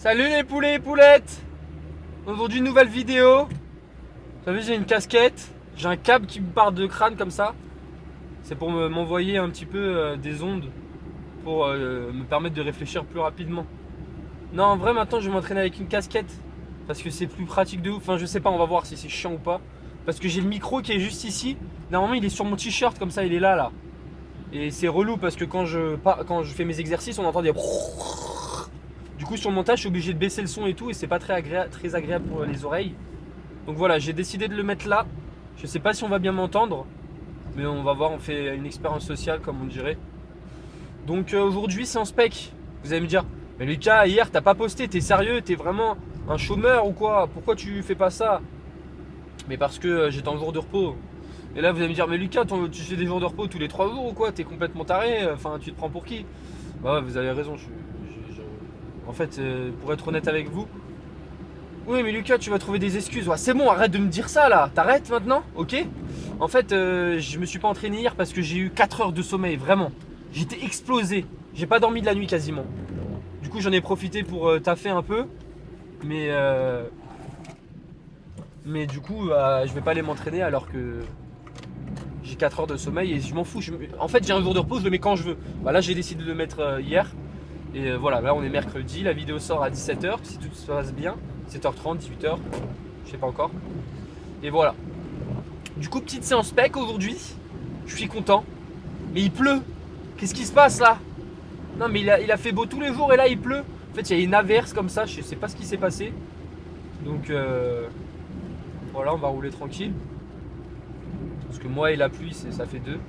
Salut les poulets et poulettes. Aujourd'hui une nouvelle vidéo. Vous savez, j'ai une casquette, j'ai un câble qui me part de crâne comme ça. C'est pour m'envoyer un petit peu des ondes pour me permettre de réfléchir plus rapidement. Non, en vrai maintenant je vais m'entraîner avec une casquette parce que c'est plus pratique de ouf. Enfin je sais pas, on va voir si c'est chiant ou pas. Parce que j'ai le micro qui est juste ici. Normalement il est sur mon t-shirt comme ça, il est là. Et c'est relou parce que quand je fais mes exercices on entend des... Du coup sur le montage je suis obligé de baisser le son et tout et c'est pas très agréable pour les oreilles. Donc voilà, j'ai décidé de le mettre là. Je sais pas si on va bien m'entendre, mais on va voir, on fait une expérience sociale comme on dirait. Donc aujourd'hui c'est en spec. Vous allez me dire, mais Lucas, hier t'as pas posté, t'es sérieux, t'es vraiment un chômeur ou quoi? Pourquoi tu fais pas ça? Mais parce que j'étais en jour de repos. Et là vous allez me dire, mais Lucas, tu fais des jours de repos tous les 3 jours ou quoi? T'es complètement taré, enfin tu te prends pour qui? Bah ouais, vous avez raison, en fait, pour être honnête avec vous, oui mais Lucas tu vas trouver des excuses. Ouais, c'est bon, arrête de me dire ça là. T'arrêtes maintenant, ok? En fait je me suis pas entraîné hier parce que j'ai eu 4 heures de sommeil, vraiment. J'étais explosé. J'ai pas dormi de la nuit quasiment. Du coup j'en ai profité pour taffer un peu. Mais du coup je vais pas aller m'entraîner alors que j'ai 4 heures de sommeil et je m'en fous. En fait j'ai un jour de repos, je le mets quand je veux. Bah, là j'ai décidé de le mettre hier. Et voilà, là on est mercredi, la vidéo sort à 17h si tout se passe bien. 17h30, 18h, je sais pas encore. Et voilà. Du coup, petite séance spec aujourd'hui. Je suis content. Mais il pleut. Qu'est-ce qui se passe là? Non, mais il a fait beau tous les jours et là il pleut. En fait, il y a une averse comme ça. Je sais pas ce qui s'est passé. Donc voilà, on va rouler tranquille. Parce que moi et la pluie, ça fait deux.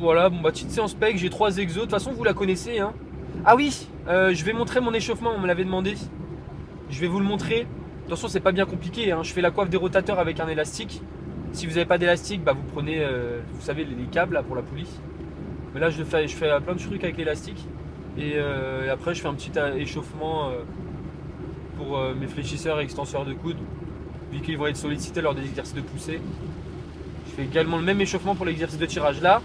Voilà, bon bah petite séance spec. J'ai 3 exos. De toute façon, vous la connaissez. Hein. Ah oui, je vais montrer mon échauffement. On me l'avait demandé. Je vais vous le montrer. Attention, c'est pas bien compliqué. Hein. Je fais la coiffe des rotateurs avec un élastique. Si vous n'avez pas d'élastique, bah vous prenez, vous savez, les câbles là, pour la poulie. Mais là, je fais plein de trucs avec l'élastique. Et après, je fais un petit échauffement pour mes fléchisseurs et extenseurs de coude, vu qu'ils vont être sollicités lors des exercices de poussée. Je fais également le même échauffement pour l'exercice de tirage. Là,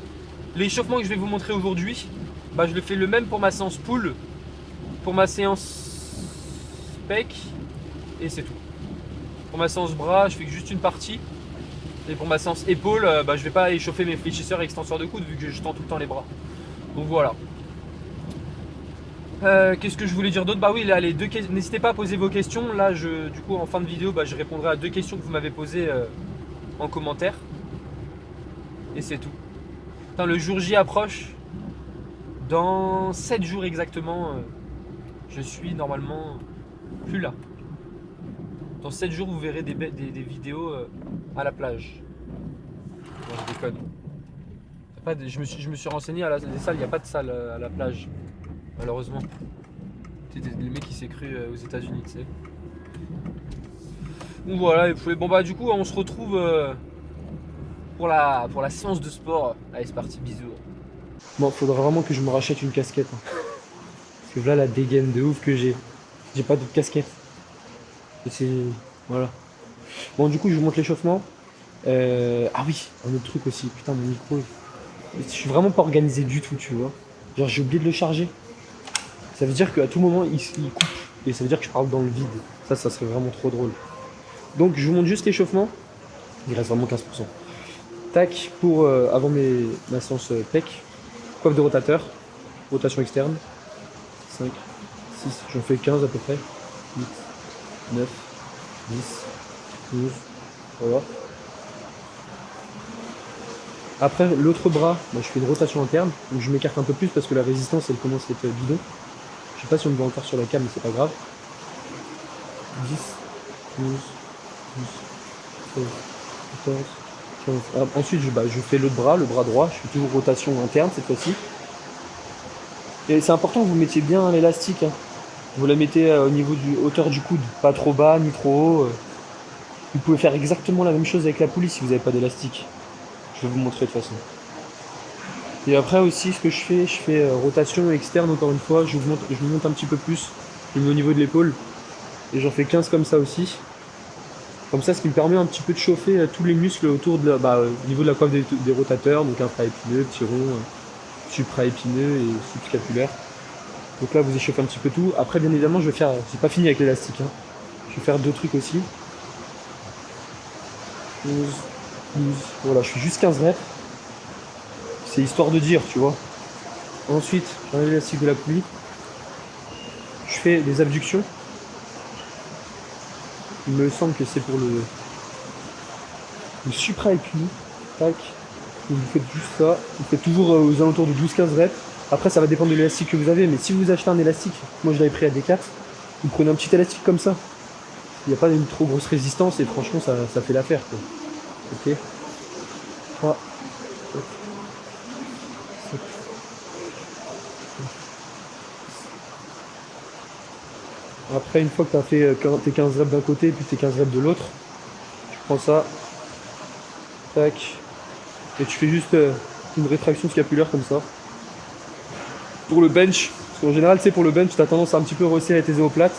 l'échauffement que je vais vous montrer aujourd'hui, bah, je le fais le même pour ma séance pull, pour ma séance pec, et c'est tout. Pour ma séance bras, je fais juste une partie. Et pour ma séance épaule, bah, je vais pas échauffer mes fléchisseurs et extenseurs de coude vu que je tends tout le temps les bras. Donc voilà. Qu'est-ce que je voulais dire d'autre? Bah oui, là, n'hésitez pas à poser vos questions. Là, du coup, en fin de vidéo, bah, je répondrai à 2 questions que vous m'avez posées en commentaire. Et c'est tout. Putain, le jour J approche. Dans 7 jours exactement, je suis normalement plus là. Dans 7 jours, vous verrez des vidéos à la plage. Non, je déconne. Je me suis renseigné à des salles, il n'y a pas de salle à la plage, malheureusement. C'est le mec qui s'est cru aux États-Unis, tu sais. Donc voilà, bon bah du coup, on se retrouve pour la séance de sport. Allez, c'est parti, bisous. Bon, faudra vraiment que je me rachète une casquette. Hein. Parce que là, la dégaine de ouf que j'ai. J'ai pas d'autre casquette. Et c'est. Voilà. Bon, du coup, je vous montre l'échauffement. Ah oui, un autre truc aussi. Putain, mon micro. Je suis vraiment pas organisé du tout, tu vois. Genre, j'ai oublié de le charger. Ça veut dire qu'à tout moment, il coupe. Et ça veut dire que je parle dans le vide. Ça serait vraiment trop drôle. Donc, je vous montre juste l'échauffement. Il reste vraiment 15%. Tac, pour avant ma séance pec. Coiffe de rotateur. Rotation externe. 5, 6, j'en fais 15 à peu près. 8, 9, 10, 12. Voilà. Après l'autre bras, bah, je fais une rotation interne, donc je m'écarte un peu plus parce que la résistance elle commence à être bidon. Je sais pas si on me voit encore sur la cam, mais c'est pas grave. 10, 12, 12, 13, 14, 15. Ah, ensuite je fais l'autre bras, le bras droit, je fais toujours rotation interne cette fois-ci. Et c'est important que vous mettiez bien l'élastique. Hein. Vous la mettez au niveau du hauteur du coude, pas trop bas ni trop haut. Vous pouvez faire exactement la même chose avec la poulie si vous n'avez pas d'élastique. Je vais vous montrer de toute façon. Et après aussi ce que je fais rotation externe encore une fois, je vous monte un petit peu plus, je le mets au niveau de l'épaule. Et j'en fais 15 comme ça aussi. Comme ça, ce qui me permet un petit peu de chauffer tous les muscles autour de au niveau de la coiffe des rotateurs, donc infraépineux, petit rond, supraépineux et subscapulaire. Donc là, vous échauffez un petit peu tout. Après, bien évidemment, j'ai pas fini avec l'élastique, hein. Je vais faire 2 trucs aussi. 11, 12, voilà, je fais juste 15 reps. C'est histoire de dire, tu vois. Ensuite, j'enlève l'élastique de la poulie. Je fais des abductions. Il me semble que c'est pour le supra-épineux. Tac. Donc vous faites juste ça. Vous faites toujours aux alentours de 12-15 reps. Après, ça va dépendre de l'élastique que vous avez. Mais si vous achetez un élastique, moi je l'avais pris à D4, vous prenez un petit élastique comme ça. Il n'y a pas une trop grosse résistance et franchement, ça fait l'affaire, quoi. Ok. 3, 4, 7. Après, une fois que tu as fait tes 15 reps d'un côté et puis tes 15 reps de l'autre, tu prends ça, tac, et tu fais juste une rétraction scapulaire comme ça. Pour le bench, parce qu'en général, tu sais, pour le bench, tu as tendance à un petit peu resserrer tes omoplates.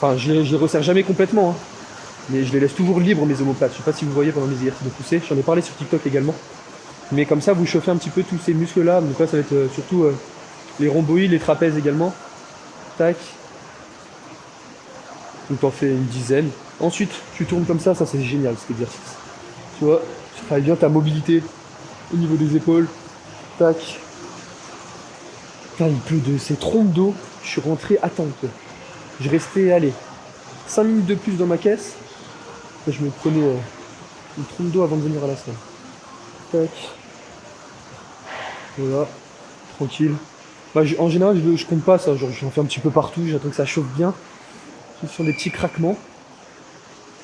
Enfin, je les resserre jamais complètement, hein, mais je les laisse toujours libres, mes omoplates. Je sais pas si vous voyez pendant mes exercices de poussée, j'en ai parlé sur TikTok également. Mais comme ça, vous chauffez un petit peu tous ces muscles-là. Donc là, ça va être surtout les rhomboïdes, les trapèzes également. Tac. Donc t'en fais une dizaine. Ensuite, tu tournes comme ça c'est génial cet exercice. Tu vois, tu travailles bien ta mobilité au niveau des épaules. Tac. Putain, il pleut de ces trompes d'eau. Je suis rentré à temps. Je restais, allez, 5 minutes de plus dans ma caisse. Là, je me prenais une trompe d'eau avant de venir à la salle. Tac. Voilà. Tranquille. Bah, en général, je compte pas ça. Genre, j'en fais un petit peu partout. J'attends que ça chauffe bien. Ce sont des petits craquements.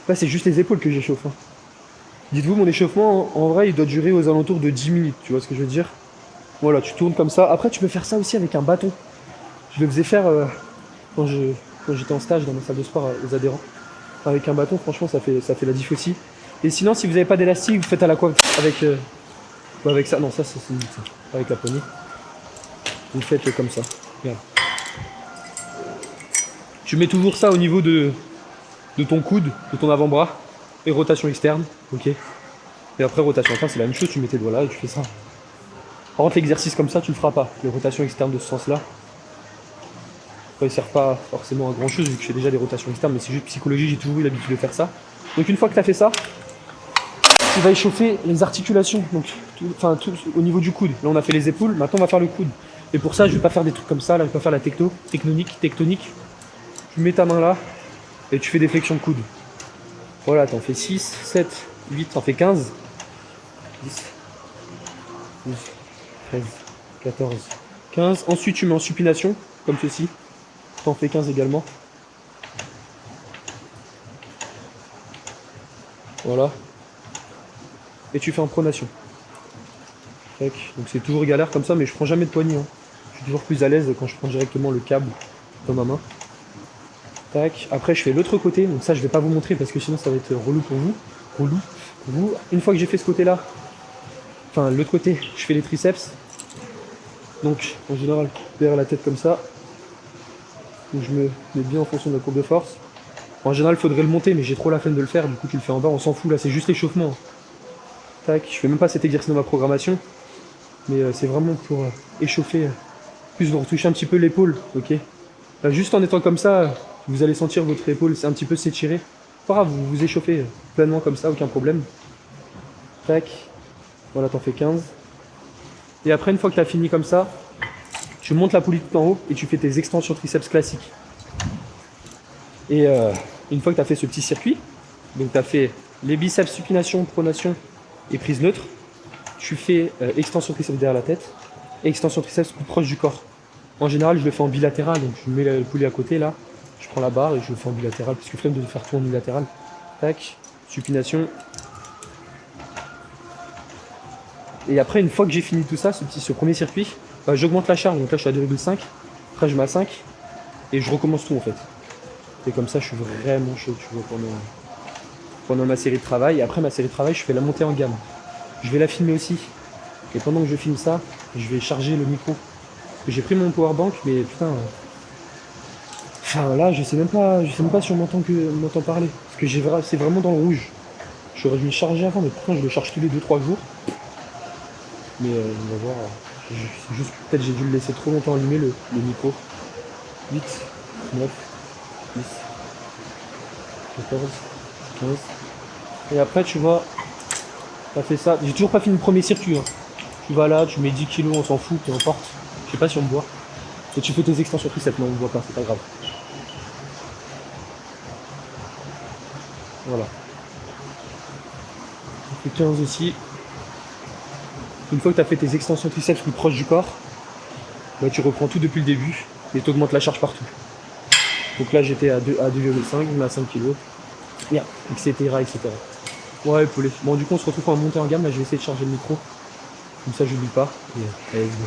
Là, c'est juste les épaules que j'échauffe, hein. Dites-vous, mon échauffement, en vrai, il doit durer aux alentours de 10 minutes. Tu vois ce que je veux dire? Voilà, tu tournes comme ça. Après, tu peux faire ça aussi avec un bâton. Je le faisais faire quand j'étais en stage dans ma salle de sport aux adhérents. Avec un bâton, franchement, ça fait la diff aussi. Et sinon, si vous n'avez pas d'élastique, vous faites à la quoi avec ça. Non, ça, c'est avec la poignée. Vous faites comme ça. Regarde. Tu mets toujours ça au niveau de ton coude, de ton avant-bras, et rotation externe, ok. Et après rotation interne, c'est la même chose, tu mets tes doigts là et tu fais ça. Par contre, l'exercice comme ça, tu le feras pas. Les rotations externes de ce sens-là, ça ne sert pas forcément à grand chose vu que je fais déjà des rotations externes, mais c'est juste psychologie, j'ai toujours eu l'habitude de faire ça. Donc une fois que tu as fait ça, tu vas échauffer les articulations, donc tout au niveau du coude. Là, on a fait les épaules, maintenant on va faire le coude. Et pour ça, je vais pas faire des trucs comme ça, là, je vais pas faire la tectonique. Tu mets ta main là et tu fais des flexions de coude. Voilà, t'en fais 6, 7, 8, t'en fais 15. 10, 12, 13, 14, 15. Ensuite, tu mets en supination, comme ceci. T'en fais 15 également. Voilà. Et tu fais en pronation. Tac. Donc c'est toujours galère comme ça, mais je prends jamais de poignée, hein. Je suis toujours plus à l'aise quand je prends directement le câble dans ma main. Tac. Après, je fais l'autre côté. Donc ça, je vais pas vous montrer parce que sinon, ça va être relou pour vous. Relou pour vous. Une fois que j'ai fait ce côté-là, enfin l'autre côté, je fais les triceps. Donc en général, derrière la tête comme ça. Donc je me mets bien en fonction de la courbe de force. En général, il faudrait le monter, mais j'ai trop la flemme de le faire. Du coup, tu le fais en bas, on s'en fout. Là, c'est juste l'échauffement. Tac. Je fais même pas cet exercice dans ma programmation, mais c'est vraiment pour échauffer. Plus vous retouchez un petit peu l'épaule, ok. Là, juste en étant comme ça, vous allez sentir votre épaule un petit peu s'étirer. Pas grave, vous vous échauffez pleinement comme ça, aucun problème. Tac. Voilà, t'en fais 15. Et après, une fois que tu as fini comme ça, tu montes la poulie tout en haut et tu fais tes extensions triceps classiques. Et une fois que tu as fait ce petit circuit, donc tu as fait les biceps, supination, pronation et prise neutre, tu fais extension triceps derrière la tête et extension triceps plus proche du corps. En général, je le fais en bilatéral, donc je mets la poulie à côté là, je prends la barre et je le fais en bilatéral, parce que flemme de faire tout en unilatéral. Tac, supination. Et après, une fois que j'ai fini tout ça, ce premier circuit, j'augmente la charge, donc là je suis à 2,5, après je mets à 5 et je recommence tout en fait. Et comme ça, je suis vraiment chaud, tu vois, pendant ma série de travail. Et après ma série de travail, je fais la montée en gamme. Je vais la filmer aussi. Et pendant que je filme ça, je vais charger le micro. J'ai pris mon powerbank, mais putain. Enfin là, je sais même pas si on m'entend parler. Parce que c'est vraiment dans le rouge. J'aurais dû le charger avant, mais pourtant je le charge tous les 2-3 jours. Mais on va voir. C'est juste peut-être j'ai dû le laisser trop longtemps allumé le micro. 8, 9, 10, 14, 15. Et après, tu vois, t'as fait ça. J'ai toujours pas fini le premier circuit. Hein. Tu vas là, tu mets 10 kilos, on s'en fout, peu importe. Je sais pas si on me voit. Et tu fais tes extensions triceps, non, on me voit pas, c'est pas grave. Voilà. On fait 15 aussi. Une fois que tu as fait tes extensions triceps plus proches du corps, bah, tu reprends tout depuis le début et tu augmentes la charge partout. Donc là j'étais à 2,5, mais à 5 kg, etc., etc. Ouais, poulet. Bon, du coup on se retrouve en montée en gamme. Là je vais essayer de charger le micro, comme ça je n'oublie pas. Et allez, let's go.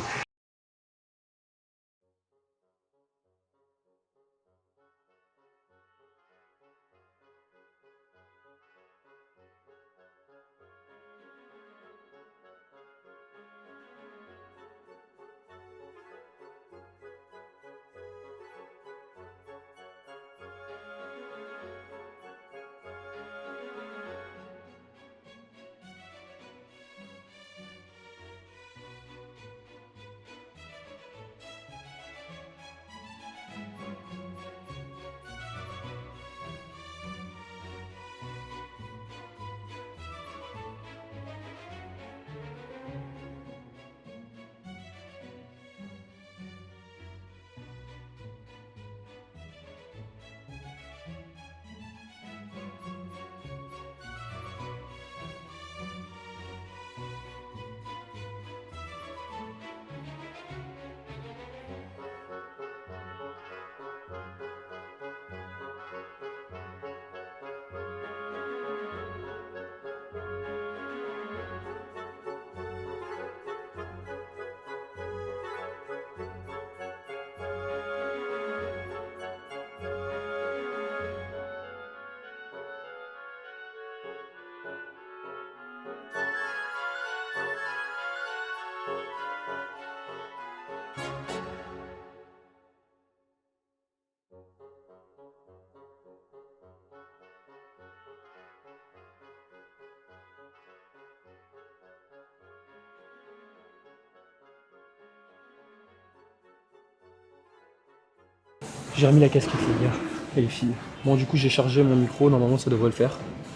J'ai remis la casquette les gars et les filles. Bon du coup j'ai chargé mon micro, normalement ça devrait le faire.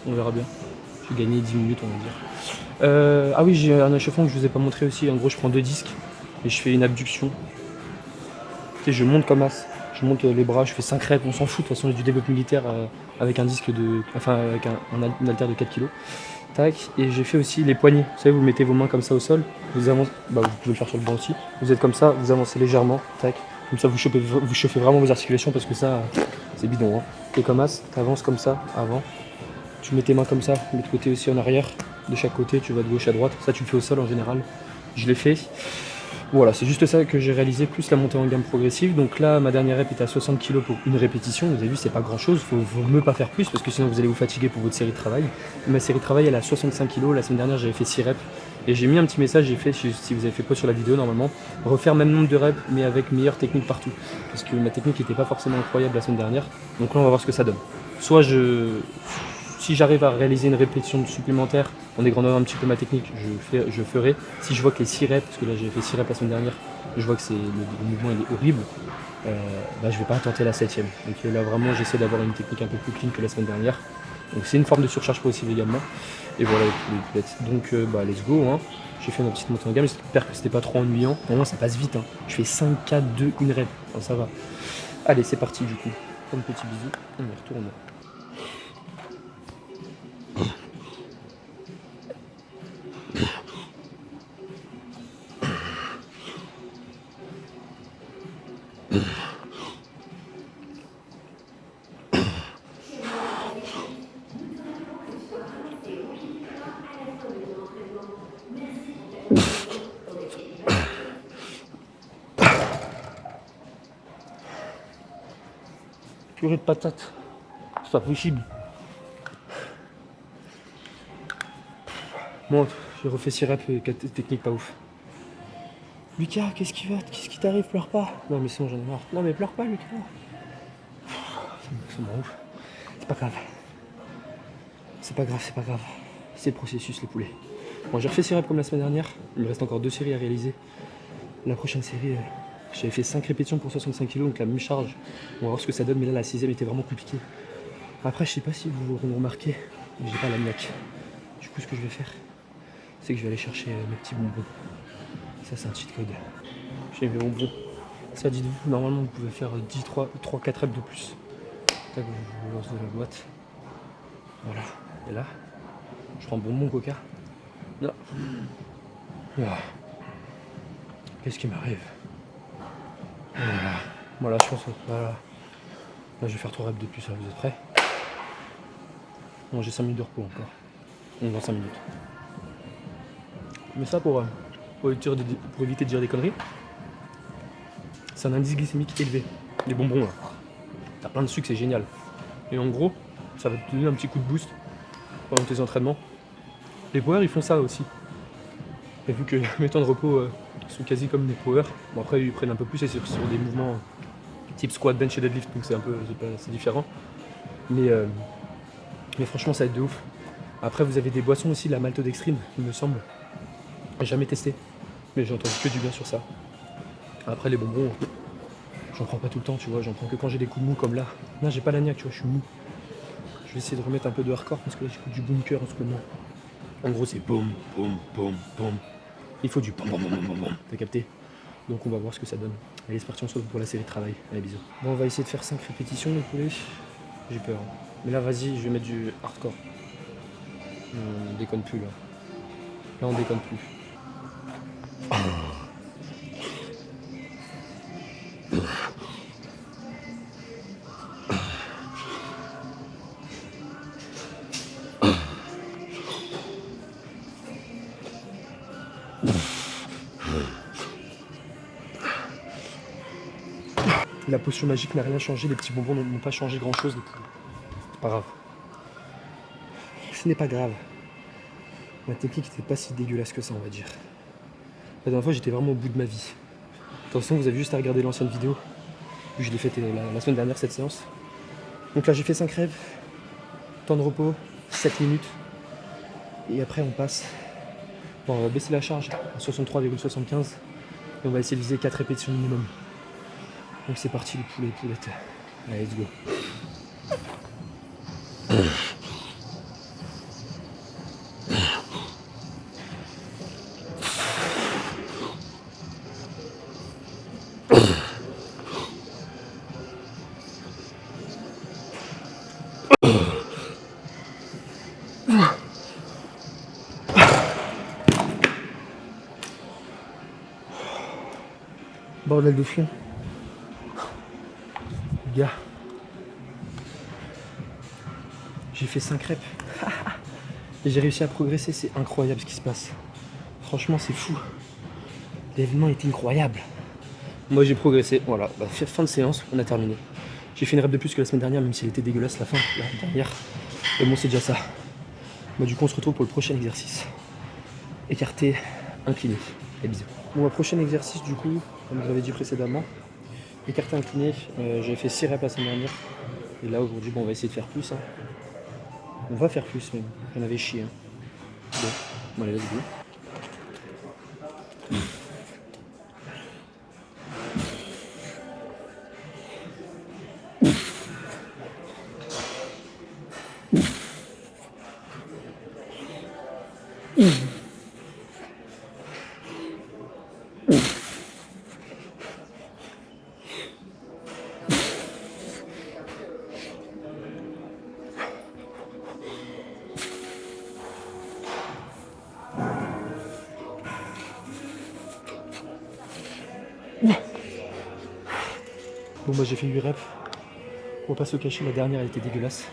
On verra bien. J'ai gagné 10 minutes on va dire. Ah oui, j'ai un échauffement que je vous ai pas montré aussi. En gros je prends 2 disques et je fais une abduction. Tu sais, je monte comme as. Je monte les bras, je fais 5 reps, on s'en fout. De toute façon j'ai du développement militaire avec un disque de. Enfin avec un haltère de 4 kg. Tac, et j'ai fait aussi les poignets. Vous savez, vous mettez vos mains comme ça au sol, vous avancez, bah, vous pouvez le faire sur le banc aussi. Vous êtes comme ça, vous avancez légèrement, tac. Comme ça, vous chauffez vraiment vos articulations parce que ça, c'est bidon. Hein. Et comme as, tu avances comme ça, avant. Tu mets tes mains comme ça, de l'autre côté aussi en arrière, de chaque côté, tu vas de gauche à droite. Ça, tu le fais au sol en général. Je l'ai fait. Voilà, c'est juste ça que j'ai réalisé, plus la montée en gamme progressive. Donc là, ma dernière rep était à 60 kg pour une répétition. Vous avez vu, c'est pas grand chose. Faut mieux pas faire plus parce que sinon vous allez vous fatiguer pour votre série de travail. Ma série de travail, elle est à 65 kg. La semaine dernière, j'avais fait 6 reps. Et j'ai mis un petit message, j'ai fait, si vous avez fait pause sur la vidéo normalement, refaire même nombre de reps mais avec meilleure technique partout. Parce que ma technique n'était pas forcément incroyable la semaine dernière. Donc là, on va voir ce que ça donne. Soit si j'arrive à réaliser une répétition supplémentaire en dégrandant un petit peu ma technique, je ferai. Si je vois que les 6 reps, parce que là j'ai fait 6 reps la semaine dernière, je vois que le mouvement il est horrible, bah, je vais pas tenter la 7ème. Donc là vraiment j'essaie d'avoir une technique un peu plus clean que la semaine dernière. Donc c'est une forme de surcharge progressive également. Et voilà les poulettes. Donc bah let's go. Hein. J'ai fait ma petite montée en gamme, j'espère que c'était pas trop ennuyant. Normalement ça passe vite. Hein. Je fais 5, 4, 2, 1 rep. Enfin, ça va. Allez c'est parti du coup. Un petit bisou, on y retourne. Purée de patates, c'est pas possible. Bon, j'ai refait 6 reps, technique pas ouf. Lucas, qu'est-ce qui t'arrive? Pleure pas. Non mais sinon j'en ai marre. Non mais pleure pas Lucas. Ça m'en ouf. C'est pas grave. C'est pas grave, c'est pas grave. C'est le processus les poulets. Bon j'ai refait 6 reps comme la semaine dernière. Il me reste encore 2 séries à réaliser. La prochaine série, J'avais fait 5 répétitions pour 65 kg, donc la même charge. On va voir ce que ça donne, mais là la 6ème était vraiment compliquée. Après, je sais pas si vous l'aurez remarqué, mais j'ai pas la niaque. Du coup, ce que je vais faire, c'est que je vais aller chercher mes petits bonbons. Ça, c'est un cheat code. J'ai mes bonbons. Ça, dites-vous, normalement, vous pouvez faire 3-4 reps de plus. Tac, vous lancez la boîte. Voilà. Et là, je prends bonbon coca. Là. Voilà. Qu'est-ce qui m'arrive? Voilà. Voilà, je pense que voilà. Là, je vais faire 3 reps de plus. Là, vous êtes prêts? Non, j'ai 5 minutes de repos encore. Donc, dans 5 minutes. Mais ça, pour éviter de dire des conneries, c'est un indice glycémique élevé. Les bonbons, là. T'as plein de sucre, c'est génial. Et en gros, ça va te donner un petit coup de boost pendant tes entraînements. Les powers, ils font ça aussi. Et vu que mes temps de repos sont quasi comme des powers, bon après ils prennent un peu plus et c'est sur des mouvements type squat, bench et deadlift, donc c'est différent. Mais franchement, ça aide de ouf. Après, vous avez des boissons aussi, la maltodextrine, il me semble. J'ai jamais testé, mais j'ai entendu que du bien sur ça. Après, les bonbons, j'en prends pas tout le temps, tu vois, j'en prends que quand j'ai des coups de mou comme là. Là, j'ai pas la niaque, tu vois, je suis mou. Je vais essayer de remettre un peu de hardcore parce que là, j'écoute du bunker en ce moment. En gros, c'est boum, boum, boum, boum. Il faut du boum, boum, boum, boum, boum. T'as capté? Donc, on va voir ce que ça donne. Allez, c'est parti, on se retrouve pour la série de travail. Allez, bisous. Bon, on va essayer de faire 5 répétitions, les poulets. J'ai peur. Hein. Mais là, vas-y, je vais mettre du hardcore. On déconne plus, là. Là, on déconne plus. La potion magique n'a rien changé, les petits bonbons n'ont pas changé grand chose. C'est pas grave. Ce n'est pas grave. Ma technique n'était pas si dégueulasse que ça, on va dire. La dernière fois, j'étais vraiment au bout de ma vie. Attention, vous avez juste à regarder l'ancienne vidéo. Je l'ai faite la semaine dernière, cette séance. Donc là, j'ai fait 5 rêves. Temps de repos, 7 minutes. Et après, on passe. Bon, on va baisser la charge à 63,75. Et on va essayer de viser 4 répétitions minimum. Donc c'est parti, les poulets et poulettes. Allez, let's go. Bordel de fond. Les gars. J'ai fait 5 reps. Et j'ai réussi à progresser, c'est incroyable ce qui se passe. Franchement, c'est fou. L'événement est incroyable. Moi, j'ai progressé. Voilà, fin de séance, on a terminé. J'ai fait une rep de plus que la semaine dernière, même si elle était dégueulasse la fin, la dernière. Mais bon, c'est déjà ça. Moi, du coup, on se retrouve pour le prochain exercice. Écarté, incliné. Et bisous. Bon, le prochain exercice, du coup, comme je vous l'avais dit précédemment, écarté, incliné. J'avais fait 6 reps la semaine dernière. Et là, aujourd'hui, bon, on va essayer de faire plus. Hein. On va faire plus, même. J'en avais chié. Hein. Bon, allez, let's go. Bon, bah, j'ai fait 8 reps. On va pas se cacher, la dernière elle était dégueulasse.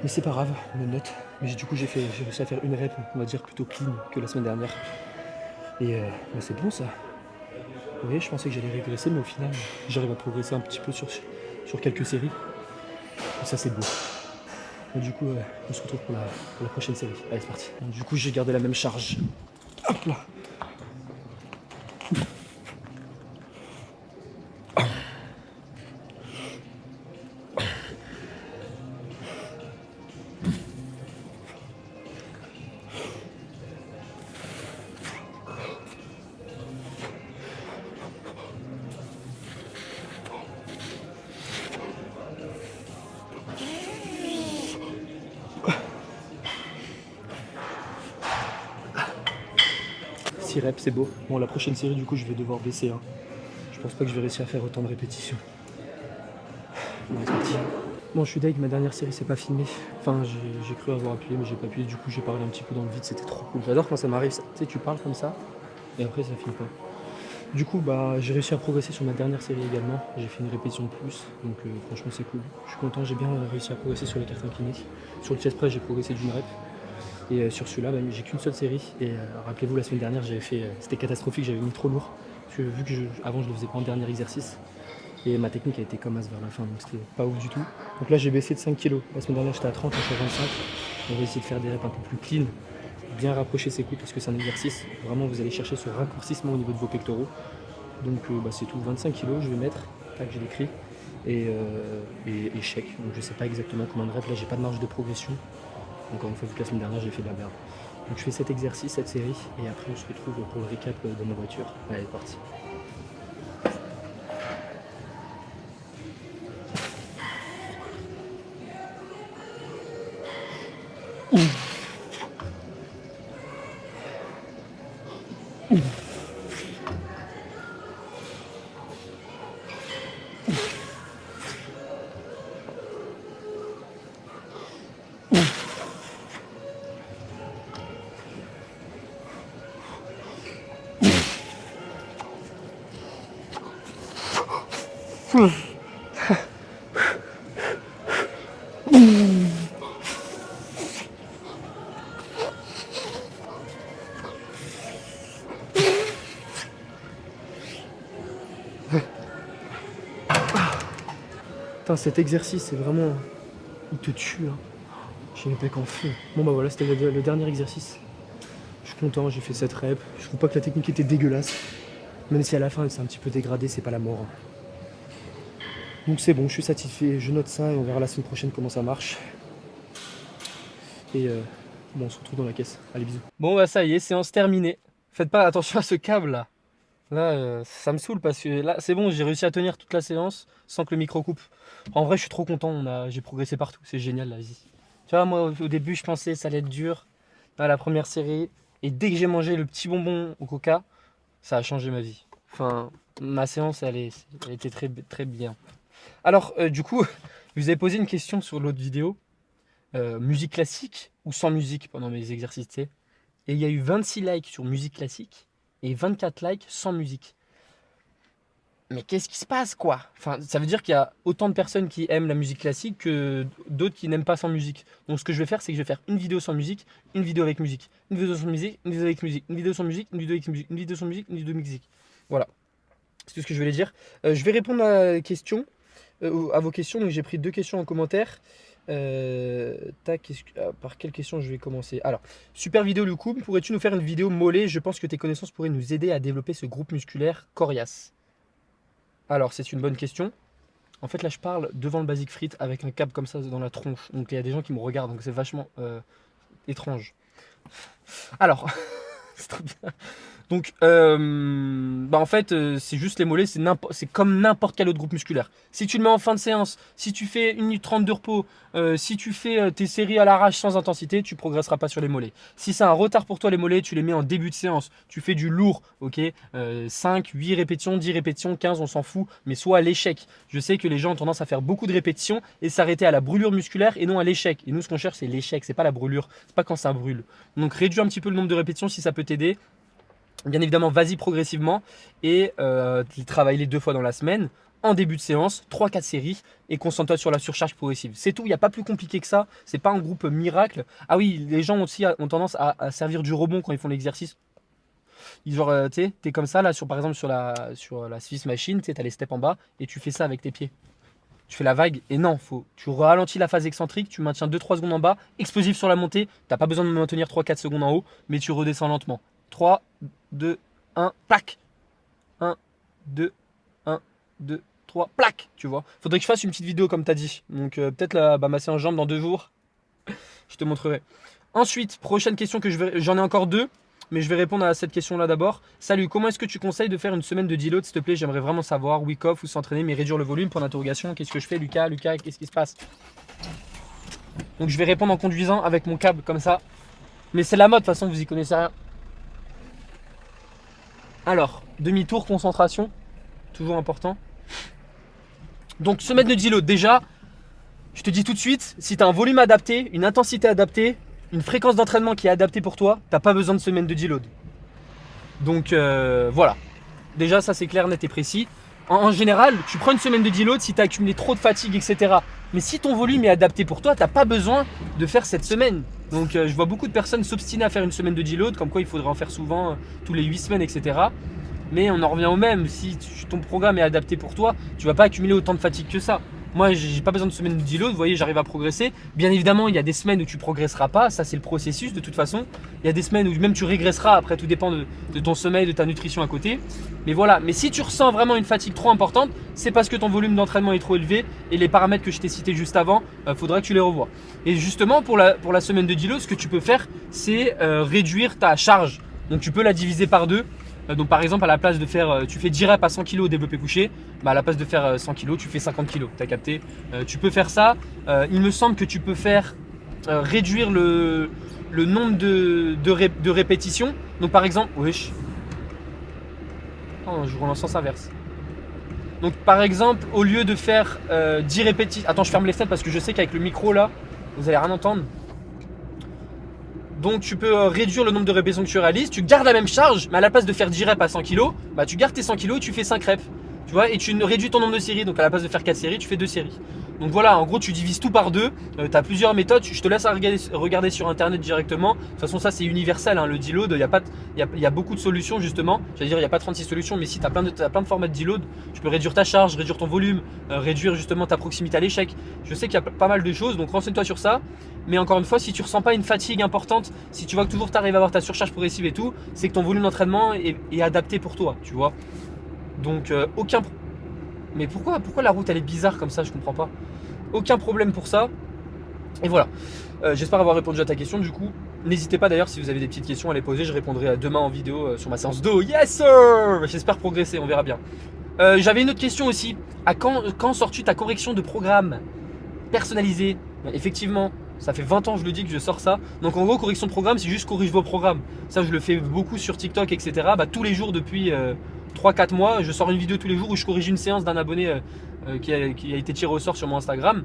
Mais c'est pas grave, on le note. Mais du coup, j'ai réussi à faire une rep, on va dire plutôt clean que la semaine dernière. Et bah, c'est bon ça. Vous voyez, je pensais que j'allais régresser, mais au final, j'arrive à progresser un petit peu sur quelques séries. Et ça, c'est beau. Et du coup, on se retrouve pour la prochaine série. Allez, c'est parti. Donc, du coup, j'ai gardé la même charge. Hop là. 6 reps, c'est beau. Bon, la prochaine série, du coup, je vais devoir baisser. Hein. Je pense pas que je vais réussir à faire autant de répétitions. Bon, c'est parti. Bon, je suis deg, ma dernière série, c'est pas filmé. Enfin, j'ai cru avoir appuyé, mais j'ai pas appuyé. Du coup, j'ai parlé un petit peu dans le vide, c'était trop cool. J'adore quand ça m'arrive. Tu sais, tu parles comme ça, et après, ça finit pas. Du coup, bah, j'ai réussi à progresser sur ma dernière série également. J'ai fait une répétition de plus, donc franchement, c'est cool. Je suis content, j'ai bien réussi à progresser sur les cartes inclinées. Sur le chest press, j'ai progressé d'une rep. Et sur celui-là, bah, j'ai qu'une seule série. Et rappelez-vous, la semaine dernière, j'avais fait. C'était catastrophique, j'avais mis trop lourd. Parce que vu que avant, je le faisais pas en dernier exercice. Et ma technique a été comme as vers la fin, donc c'était pas ouf du tout. Donc là, j'ai baissé de 5 kg. La semaine dernière, j'étais à 30, là, je suis à 25. On va essayer de faire des reps un peu plus clean. Bien rapprocher ses coudes parce que c'est un exercice. Vraiment, vous allez chercher ce raccourcissement au niveau de vos pectoraux. Donc bah, c'est tout, 25 kg, je vais mettre. Tac, j'ai l'écrit. Et échec. Donc je sais pas exactement combien de reps. Là, j'ai pas de marge de progression. Encore une fois, vu que la semaine dernière, j'ai fait de la merde. Donc je fais cet exercice, cette série, et après on se retrouve pour le recap de ma voiture. Allez, parti. Putain, cet exercice, c'est vraiment... Il te tue, hein. J'ai les pecs en feu. Bon bah voilà, c'était le dernier exercice. Je suis content, j'ai fait cette rep. Je trouve pas que la technique était dégueulasse. Même si à la fin, c'est un petit peu dégradé, c'est pas la mort. Donc c'est bon, je suis satisfait. Je note ça et on verra la semaine prochaine comment ça marche. Et bon, on se retrouve dans la caisse. Allez, bisous. Bon bah ça y est, séance terminée. Faites pas attention à ce câble là. Là, ça me saoule parce que là, c'est bon, j'ai réussi à tenir toute la séance sans que le micro coupe. En vrai, je suis trop content, j'ai progressé partout, c'est génial là, vas-y. Tu vois, moi au début, je pensais que ça allait être dur à la première série. Et dès que j'ai mangé le petit bonbon au coca, ça a changé ma vie. Enfin, ma séance, elle était très, très bien. Alors, du coup, je vous avez posé une question sur l'autre vidéo. Musique classique ou sans musique pendant mes exercices, tu sais. Et il y a eu 26 likes sur musique classique et 24 likes sans musique. Mais qu'est-ce qui se passe, quoi? Enfin, ça veut dire qu'il y a autant de personnes qui aiment la musique classique que d'autres qui n'aiment pas sans musique. Donc ce que je vais faire, c'est que je vais faire une vidéo sans musique, une vidéo avec musique, une vidéo sans musique, une vidéo avec musique, une vidéo sans musique, une vidéo avec musique, une vidéo sans musique, une vidéo avec musique. Voilà. C'est tout ce que je voulais dire. Je vais répondre à vos questions. Donc j'ai pris 2 questions en commentaire. Par quelle question je vais commencer? Alors, super vidéo Lucou, pourrais-tu nous faire une vidéo mollet? Je pense que tes connaissances pourraient nous aider à développer ce groupe musculaire coriace. Alors, c'est une bonne question. En fait, là, je parle devant le Basic Fit avec un câble comme ça dans la tronche. Donc, il y a des gens qui me regardent, donc c'est vachement étrange. Alors, c'est trop bien. Donc, en fait, c'est juste les mollets, c'est comme n'importe quel autre groupe musculaire. Si tu le mets en fin de séance, si tu fais 1 minute 30 de repos, si tu fais tes séries à l'arrache sans intensité, tu progresseras pas sur les mollets. Si c'est un retard pour toi les mollets, tu les mets en début de séance. Tu fais du lourd, ok, 5, 8 répétitions, 10 répétitions, 15, on s'en fout, mais soit à l'échec. Je sais que les gens ont tendance à faire beaucoup de répétitions et s'arrêter à la brûlure musculaire et non à l'échec. Et nous, ce qu'on cherche, c'est l'échec, c'est pas la brûlure, c'est pas quand ça brûle. Donc, réduis un petit peu le nombre de répétitions si ça peut t'aider. Bien évidemment, vas-y progressivement et travaille-les 2 fois dans la semaine, en début de séance, 3-4 séries et concentre-toi sur la surcharge progressive. C'est tout, il n'y a pas plus compliqué que ça, c'est pas un groupe miracle. Ah oui, les gens aussi ont tendance à servir du rebond quand ils font l'exercice. Genre, tu sais, t'es comme ça, là, par exemple sur la Swiss Machine, tu sais, t'as les steps en bas et tu fais ça avec tes pieds. Tu fais la vague et non, tu ralentis la phase excentrique, tu maintiens 2-3 secondes en bas, explosif sur la montée, t'as pas besoin de maintenir 3-4 secondes en haut, mais tu redescends lentement. 3, 2, 1, plaque. 1, 2, 1, 2, 3, plaque. Tu vois. Faudrait que je fasse une petite vidéo comme tu as dit. Donc peut-être ma séance jambes dans 2 jours. Je te montrerai. Ensuite, prochaine question j'en ai encore 2. Mais je vais répondre à cette question-là d'abord. Salut, comment est-ce que tu conseilles de faire une semaine de deload, s'il te plaît? J'aimerais vraiment savoir. Week off ou s'entraîner, mais réduire le volume. Point d'interrogation. Qu'est-ce que je fais, Lucas? Lucas, qu'est-ce qui se passe? Donc je vais répondre en conduisant avec mon câble comme ça. Mais c'est la mode, de toute façon, vous y connaissez rien. Alors, demi-tour, concentration, toujours important. Donc semaine de deload, déjà, je te dis tout de suite, si tu as un volume adapté, une intensité adaptée, une fréquence d'entraînement qui est adaptée pour toi, tu n'as pas besoin de semaine de deload. Donc voilà, déjà ça c'est clair, net et précis. En général, tu prends une semaine de deload si tu as accumulé trop de fatigue, etc. Mais si ton volume est adapté pour toi, tu n'as pas besoin de faire cette semaine. Donc je vois beaucoup de personnes s'obstiner à faire une semaine de deload, comme quoi il faudrait en faire souvent, tous les 8 semaines, etc. Mais on en revient au même, si ton programme est adapté pour toi, tu vas pas accumuler autant de fatigue que ça. Moi, j'ai pas besoin de semaine de deload, vous voyez, j'arrive à progresser. Bien évidemment, il y a des semaines où tu progresseras pas, ça c'est le processus de toute façon. Il y a des semaines où même tu régresseras, après tout dépend de ton sommeil, de ta nutrition à côté. Mais voilà, mais si tu ressens vraiment une fatigue trop importante, c'est parce que ton volume d'entraînement est trop élevé et les paramètres que je t'ai cités juste avant, faudra que tu les revoies. Et justement, pour la semaine de deload, ce que tu peux faire, c'est réduire ta charge. Donc tu peux la diviser par deux. Donc par exemple à la place de faire, tu fais 10 reps à 100 kg au développé couché, bah à la place de faire 100 kg tu fais 50 kg, tu as capté. Tu peux faire ça, il me semble que tu peux faire réduire le nombre de répétitions. Donc par exemple, wesh, oh, je roule en sens inverse. Donc par exemple au lieu de faire 10 répétitions, attends je ferme les fenêtres parce que je sais qu'avec le micro là, vous allez rien entendre. Donc tu peux réduire le nombre de répétitions que tu réalises, tu gardes la même charge, mais à la place de faire 10 reps à 100 kg, bah tu gardes tes 100 kg et tu fais 5 reps. Tu vois, et tu réduis ton nombre de séries, donc à la place de faire 4 séries, tu fais 2 séries. Donc voilà, en gros tu divises tout par deux, tu as plusieurs méthodes, je te laisse à regarder sur internet directement. De toute façon ça c'est universel, hein, le deload, il y a beaucoup de solutions justement. J'allais dire il n'y a pas 36 solutions, mais si tu as plein de formats de deload, tu peux réduire ta charge, réduire ton volume, réduire justement ta proximité à l'échec. Je sais qu'il y a pas mal de choses, donc renseigne-toi sur ça. Mais encore une fois, si tu ressens pas une fatigue importante, si tu vois que toujours tu arrives à avoir ta surcharge progressive et tout, c'est que ton volume d'entraînement est adapté pour toi, tu vois. Donc aucun... Mais pourquoi la route elle est bizarre comme ça, je comprends pas. Aucun problème pour ça. Et voilà. J'espère avoir répondu à ta question du coup. N'hésitez pas d'ailleurs si vous avez des petites questions à les poser, je répondrai demain en vidéo sur ma séance d'eau. Yes sir. J'espère progresser, on verra bien. J'avais une autre question aussi. À quand sors-tu ta correction de programme personnalisée? Effectivement, ça fait 20 ans je le dis que je sors ça. Donc en gros correction de programme c'est juste corrige vos programmes. Ça je le fais beaucoup sur TikTok etc. Bah, tous les jours depuis 3-4 mois je sors une vidéo tous les jours où je corrige une séance d'un abonné qui a été tiré au sort sur mon Instagram.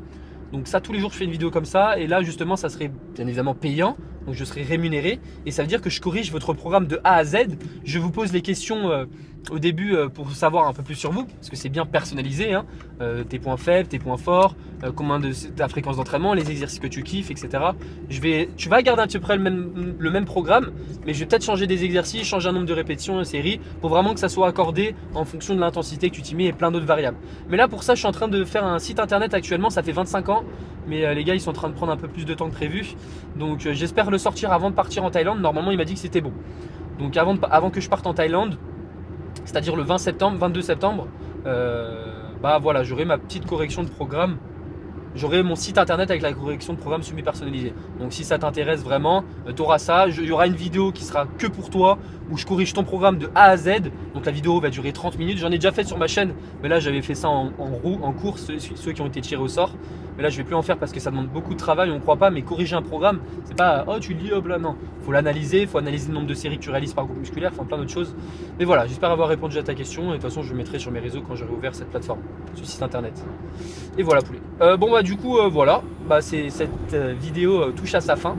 Donc ça tous les jours je fais une vidéo comme ça. Et là justement ça serait bien évidemment payant. Donc je serai rémunéré. Et ça veut dire que je corrige votre programme de A à Z. Je vous pose les questions au début pour savoir un peu plus sur vous. Parce que c'est bien personnalisé hein. Tes points faibles, tes points forts, ta fréquence d'entraînement, les exercices que tu kiffes, etc. Tu vas garder à peu près le même programme. Mais je vais peut-être changer des exercices, changer un nombre de répétitions, une série. Pour vraiment que ça soit accordé en fonction de l'intensité que tu t'y mets et plein d'autres variables. Mais là pour ça je suis en train de faire un site internet actuellement. Ça fait 25 ans. Mais les gars ils sont en train de prendre un peu plus de temps que prévu. Donc j'espère le sortir avant de partir en Thaïlande. Normalement il m'a dit que c'était bon. Donc avant que je parte en Thaïlande, c'est-à-dire le 22 septembre, bah voilà, j'aurai ma petite correction de programme. J'aurai mon site internet avec la correction de programme semi-personnalisée. Donc si ça t'intéresse vraiment, tu auras ça. Il y aura une vidéo qui sera que pour toi où je corrige ton programme de A à Z. Donc la vidéo va durer 30 minutes. J'en ai déjà fait sur ma chaîne, mais là j'avais fait ça en course, ceux qui ont été tirés au sort. Mais là je vais plus en faire parce que ça demande beaucoup de travail, on ne croit pas, mais corriger un programme, c'est pas oh tu le lis hop là, non. Faut l'analyser, faut analyser le nombre de séries que tu réalises par groupe musculaire, enfin plein d'autres choses. Mais voilà, j'espère avoir répondu à ta question. Et de toute façon je le mettrai sur mes réseaux quand j'aurai ouvert cette plateforme, ce site internet. Et voilà poulet. Bon bah du coup voilà, bah, cette vidéo touche à sa fin.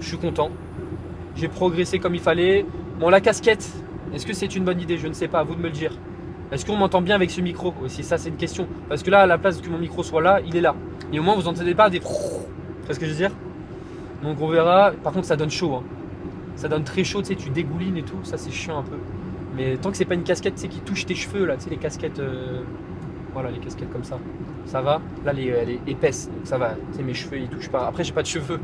Je suis content. J'ai progressé comme il fallait. Bon la casquette, est-ce que c'est une bonne idée? Je ne sais pas, à vous de me le dire. Est-ce qu'on m'entend bien avec ce micro aussi? Ça c'est une question. Parce que là à la place que mon micro soit là, il est là. Et au moins vous n'entendez pas des... Tu vois ce que je veux dire? Donc on verra. Par contre ça donne chaud hein. Ça donne très chaud, tu sais, tu dégoulines et tout. Ça c'est chiant un peu. Mais tant que c'est pas une casquette tu sais, qui touche tes cheveux là, tu sais les casquettes... Voilà les casquettes comme ça. Ça va. Là elle est épaisse, donc ça va. Tu sais mes cheveux ils touchent pas. Après j'ai pas de cheveux.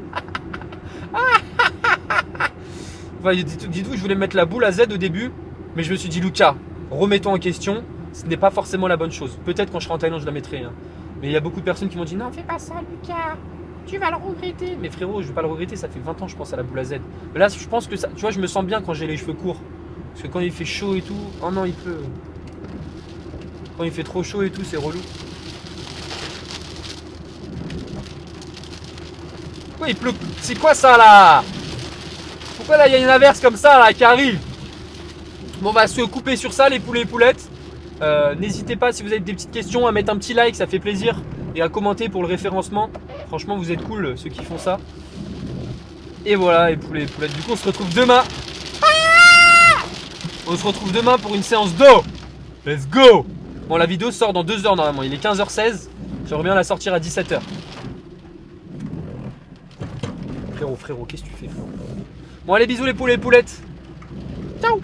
Enfin, dis-toi, je voulais mettre la boule à Z au début. Mais je me suis dit Lucas, remettons en question. Ce n'est pas forcément la bonne chose. Peut-être quand je serai en Thaïlande je la mettrai hein. Mais il y a beaucoup de personnes qui m'ont dit non fais pas ça Lucas, tu vas le regretter. Mais frérot je vais pas le regretter, ça fait 20 ans je pense à la boule à Z. Mais là je pense que ça, tu vois je me sens bien quand j'ai les cheveux courts. Parce que quand il fait chaud et tout, oh non il pleut. Quand il fait trop chaud et tout c'est relou. Pourquoi il pleut? C'est quoi ça là? Pourquoi là il y a une averse comme ça là qui arrive? Bon, on va se couper sur ça, les poulets et poulettes. N'hésitez pas, si vous avez des petites questions, à mettre un petit like, ça fait plaisir. Et à commenter pour le référencement. Franchement, vous êtes cool, ceux qui font ça. Et voilà, les poulets et poulettes. Du coup, on se retrouve demain. On se retrouve demain pour une séance d'eau. Let's go. Bon, la vidéo sort dans 2 heures normalement. Il est 15h16. J'aimerais bien la sortir à 17h. Frérot, qu'est-ce que tu fais, frérot? Bon, allez, bisous les poulets et poulettes. Ciao.